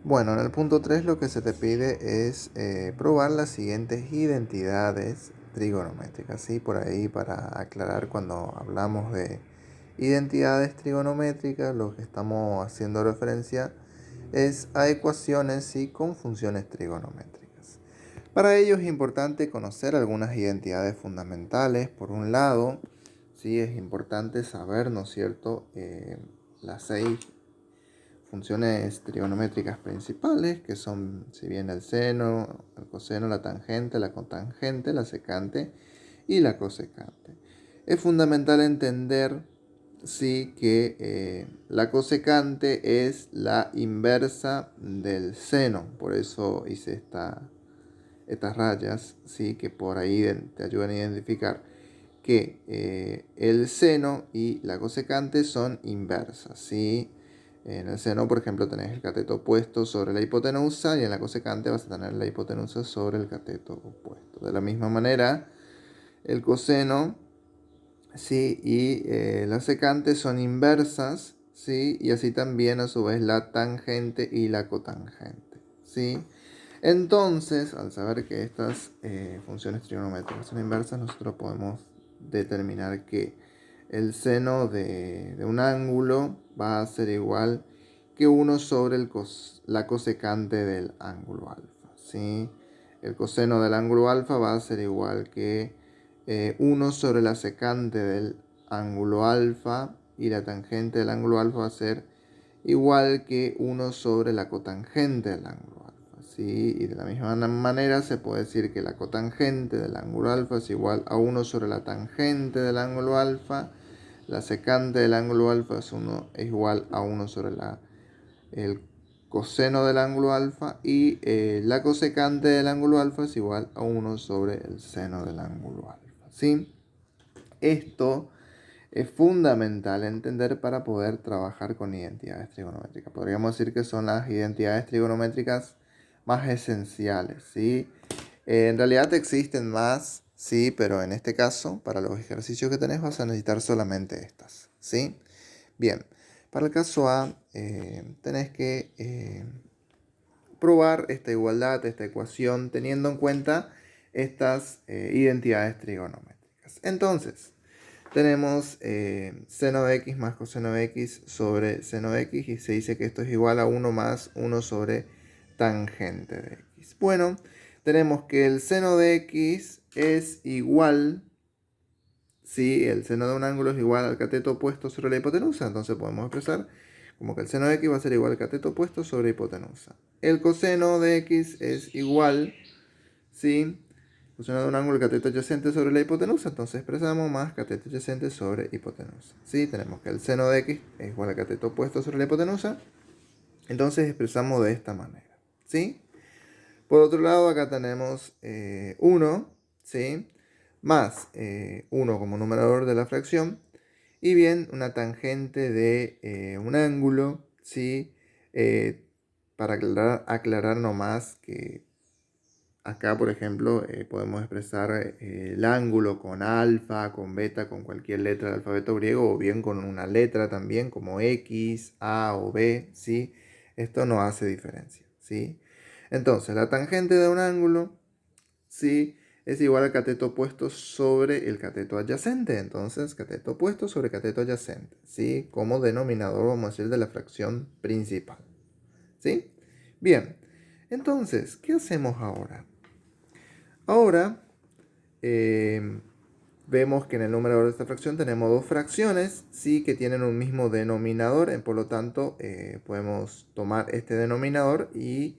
Bueno, en el punto 3 lo que se te pide es probar las siguientes identidades trigonométricas, ¿sí? Por ahí para aclarar cuando hablamos de identidades trigonométricas, lo que estamos haciendo referencia es a ecuaciones, ¿sí? Con funciones trigonométricas. Para ello es importante conocer algunas identidades fundamentales. Por un lado, sí, es importante saber, ¿no es cierto?, las 6 funciones trigonométricas principales, que son, si bien el seno, el coseno, la tangente, la cotangente, la secante y la cosecante. Es fundamental entender, sí, que la cosecante es la inversa del seno. Por eso hice estas rayas, sí, que por ahí te ayudan a identificar que el seno y la cosecante son inversas, ¿sí? En el seno, por ejemplo, tenés el cateto opuesto sobre la hipotenusa y en la cosecante vas a tener la hipotenusa sobre el cateto opuesto. De la misma manera, el coseno, ¿sí? Y la secante son inversas, ¿sí? Y así también a su vez la tangente y la cotangente, ¿sí? Entonces, al saber que estas funciones trigonométricas son inversas, nosotros podemos determinar que el seno de un ángulo va a ser igual que 1 sobre la cosecante del ángulo alfa, ¿sí? El coseno del ángulo alfa va a ser igual que 1 sobre la secante del ángulo alfa, y la tangente del ángulo alfa va a ser igual que 1 sobre la cotangente del ángulo alfa, ¿sí? Y de la misma manera se puede decir que la cotangente del ángulo alfa es igual a 1 sobre la tangente del ángulo alfa, la secante del ángulo alfa es igual a 1 sobre el coseno del ángulo alfa, y la cosecante del ángulo alfa es igual a 1 sobre el seno del ángulo alfa, ¿sí? Esto es fundamental entender para poder trabajar con identidades trigonométricas. Podríamos decir que son las identidades trigonométricas más esenciales, ¿sí? En realidad existen más, sí, pero en este caso, para los ejercicios que tenés, vas a necesitar solamente estas, ¿sí? Bien, para el caso A, tenés que probar esta igualdad, esta ecuación, teniendo en cuenta estas identidades trigonométricas. Entonces, tenemos seno de x más coseno de x sobre seno de x, y se dice que esto es igual a 1 más 1 sobre tangente de x. Bueno, tenemos que el seno de x es igual, si el seno de un ángulo es igual al cateto opuesto sobre la hipotenusa, entonces podemos expresar como que el seno de x va a ser igual al cateto opuesto sobre hipotenusa. El coseno de x es igual, ¿sí?, coseno de un ángulo cateto adyacente sobre la hipotenusa, entonces expresamos más cateto adyacente sobre hipotenusa. ¿Sí? Tenemos que el seno de x es igual al cateto opuesto sobre la hipotenusa, entonces expresamos de esta manera, ¿sí? Por otro lado, acá tenemos 1, ¿sí?, más 1 como numerador de la fracción, y bien una tangente de un ángulo, ¿sí? Para aclarar nomás que acá, por ejemplo, podemos expresar el ángulo con alfa, con beta, con cualquier letra del alfabeto griego, o bien con una letra también, como X, A o B, ¿sí? Esto no hace diferencia, ¿sí? Entonces, la tangente de un ángulo, ¿sí?, es igual al cateto opuesto sobre el cateto adyacente. Entonces, cateto opuesto sobre cateto adyacente, ¿sí?, como denominador, vamos a decir, de la fracción principal, ¿sí? Bien, entonces, ¿qué hacemos ahora? Ahora, vemos que en el numerador de esta fracción tenemos dos fracciones, ¿sí?, que tienen un mismo denominador, por lo tanto, podemos tomar este denominador y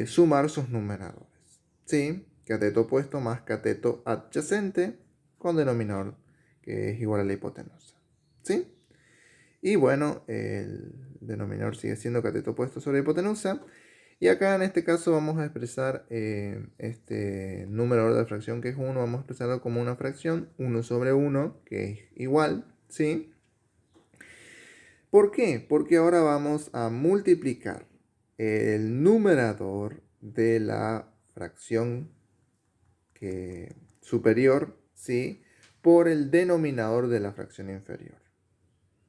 sumar sus numeradores, ¿sí? Cateto opuesto más cateto adyacente con denominador que es igual a la hipotenusa, ¿sí? Y bueno, el denominador sigue siendo cateto opuesto sobre hipotenusa. Y acá en este caso vamos a expresar este numerador de la fracción que es 1, vamos a expresarlo como una fracción, 1 sobre 1, que es igual, ¿sí? ¿Por qué? Porque ahora vamos a multiplicar el numerador de la fracción superior, ¿sí?, por el denominador de la fracción inferior,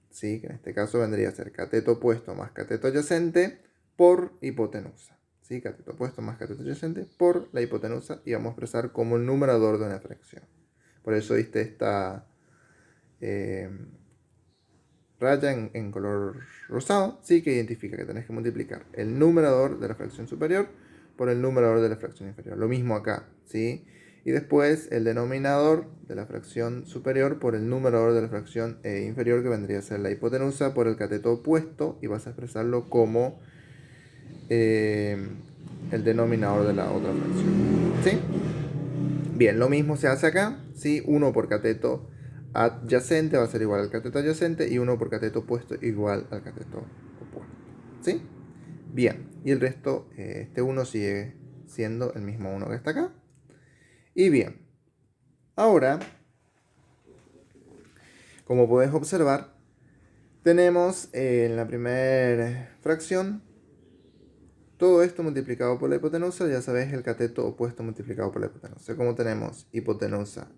¿sí?, que en este caso vendría a ser cateto opuesto más cateto adyacente por hipotenusa. ¿Sí? Cateto opuesto más cateto adyacente por la hipotenusa, y vamos a expresar como el numerador de una fracción. Por eso diste esta raya en color rosado, sí, que identifica que tenés que multiplicar el numerador de la fracción superior por el numerador de la fracción inferior. Lo mismo acá, ¿sí? Y después el denominador de la fracción superior por el numerador de la fracción inferior, que vendría a ser la hipotenusa, por el cateto opuesto, y vas a expresarlo como el denominador de la otra fracción. ¿Sí? Bien, lo mismo se hace acá, ¿sí? 1 por cateto adyacente va a ser igual al cateto adyacente, y 1 por cateto opuesto igual al cateto opuesto. ¿Sí? Bien, y el resto, este 1 sigue siendo el mismo 1 que está acá. Y bien, ahora, como podés observar, tenemos en la primera fracción todo esto multiplicado por la hipotenusa. Ya sabes, el cateto opuesto multiplicado por la hipotenusa. Como tenemos hipotenusa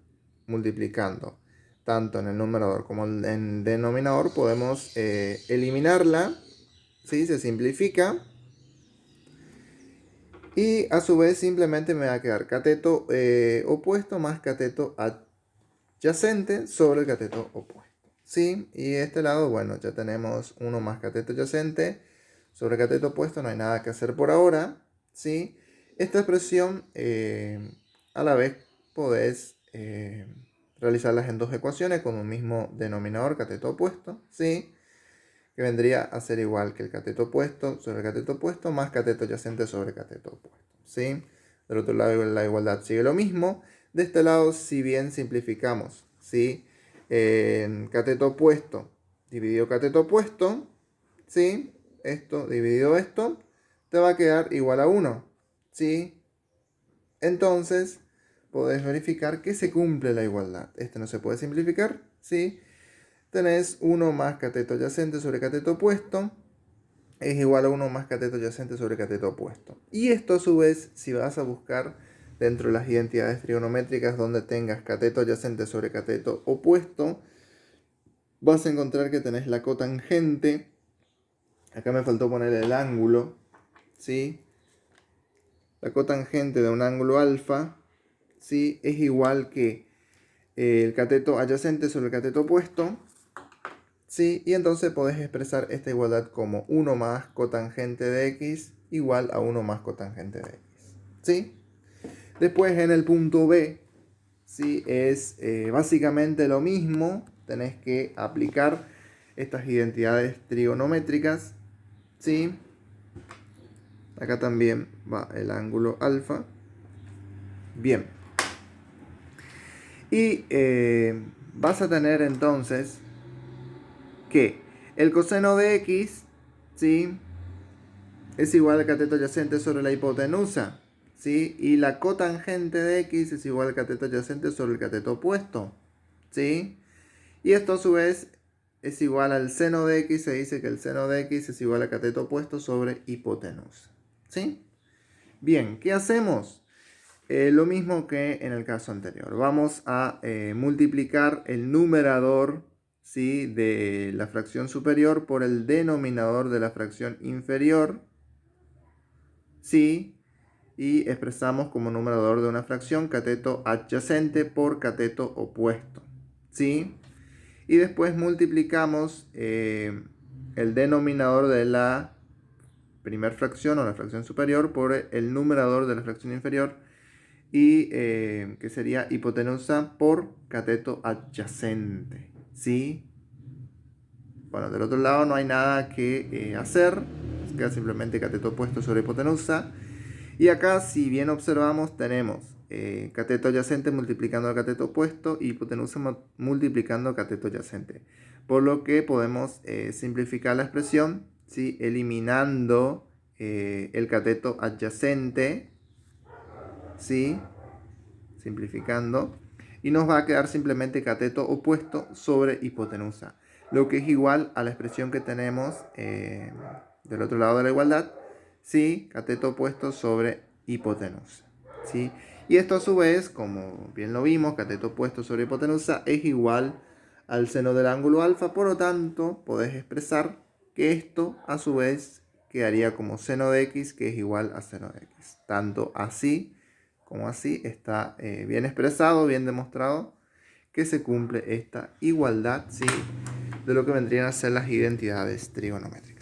multiplicando tanto en el numerador como en el denominador, podemos eliminarla, ¿sí? Se simplifica. Y a su vez simplemente me va a quedar cateto opuesto más cateto adyacente sobre el cateto opuesto. ¿Sí? Y de este lado, bueno, ya tenemos 1 más cateto adyacente sobre cateto opuesto. No hay nada que hacer por ahora. ¿Sí? Esta expresión a la vez podés realizarlas en dos ecuaciones con un mismo denominador, cateto opuesto. ¿Sí? Que vendría a ser igual que el cateto opuesto sobre el cateto opuesto más cateto adyacente sobre cateto opuesto. ¿Sí? Del otro lado la igualdad sigue lo mismo. De este lado, si bien simplificamos, ¿sí? En cateto opuesto dividido cateto opuesto, ¿sí? Esto dividido esto, te va a quedar igual a 1. ¿Sí? Entonces, podés verificar que se cumple la igualdad. Este no se puede simplificar, ¿sí? Tenés 1 más cateto adyacente sobre cateto opuesto es igual a 1 más cateto adyacente sobre cateto opuesto. Y esto a su vez, si vas a buscar dentro de las identidades trigonométricas donde tengas cateto adyacente sobre cateto opuesto, vas a encontrar que tenés la cotangente. Acá me faltó poner el ángulo, ¿sí? La cotangente de un ángulo alfa, ¿sí? Es igual que el cateto adyacente sobre el cateto opuesto. ¿Sí? Y entonces podés expresar esta igualdad como 1 más cotangente de x igual a 1 más cotangente de x. ¿Sí? Después en el punto B, ¿sí? Es básicamente lo mismo. Tenés que aplicar estas identidades trigonométricas. ¿Sí? Acá también va el ángulo alfa. Bien. Y vas a tener entonces que el coseno de x, ¿sí? Es igual al cateto adyacente sobre la hipotenusa, ¿sí? Y la cotangente de x es igual al cateto adyacente sobre el cateto opuesto, ¿sí? Y esto a su vez es igual al seno de x. Se dice que el seno de x es igual al cateto opuesto sobre hipotenusa, ¿sí? Bien, ¿qué hacemos? Lo mismo que en el caso anterior. Vamos a multiplicar el numerador, ¿sí? De la fracción superior por el denominador de la fracción inferior, ¿sí? Y expresamos como numerador de una fracción cateto adyacente por cateto opuesto, ¿sí? Y después multiplicamos el denominador de la primera fracción o la fracción superior por el numerador de la fracción inferior, y que sería hipotenusa por cateto adyacente, ¿sí? Bueno, del otro lado no hay nada que hacer, queda simplemente cateto opuesto sobre hipotenusa. Y acá, si bien observamos, tenemos cateto adyacente multiplicando el cateto opuesto y hipotenusa multiplicando cateto adyacente. Por lo que podemos simplificar la expresión, ¿sí? Eliminando el cateto adyacente, ¿sí? Simplificando. Y nos va a quedar simplemente cateto opuesto sobre hipotenusa, lo que es igual a la expresión que tenemos del otro lado de la igualdad, ¿sí? Cateto opuesto sobre hipotenusa, ¿sí? Y esto a su vez, como bien lo vimos, cateto opuesto sobre hipotenusa es igual al seno del ángulo alfa. Por lo tanto, podés expresar que esto a su vez quedaría como seno de x, que es igual a seno de x. Tanto así como así está bien expresado, bien demostrado, que se cumple esta igualdad, ¿sí?, de lo que vendrían a ser las identidades trigonométricas.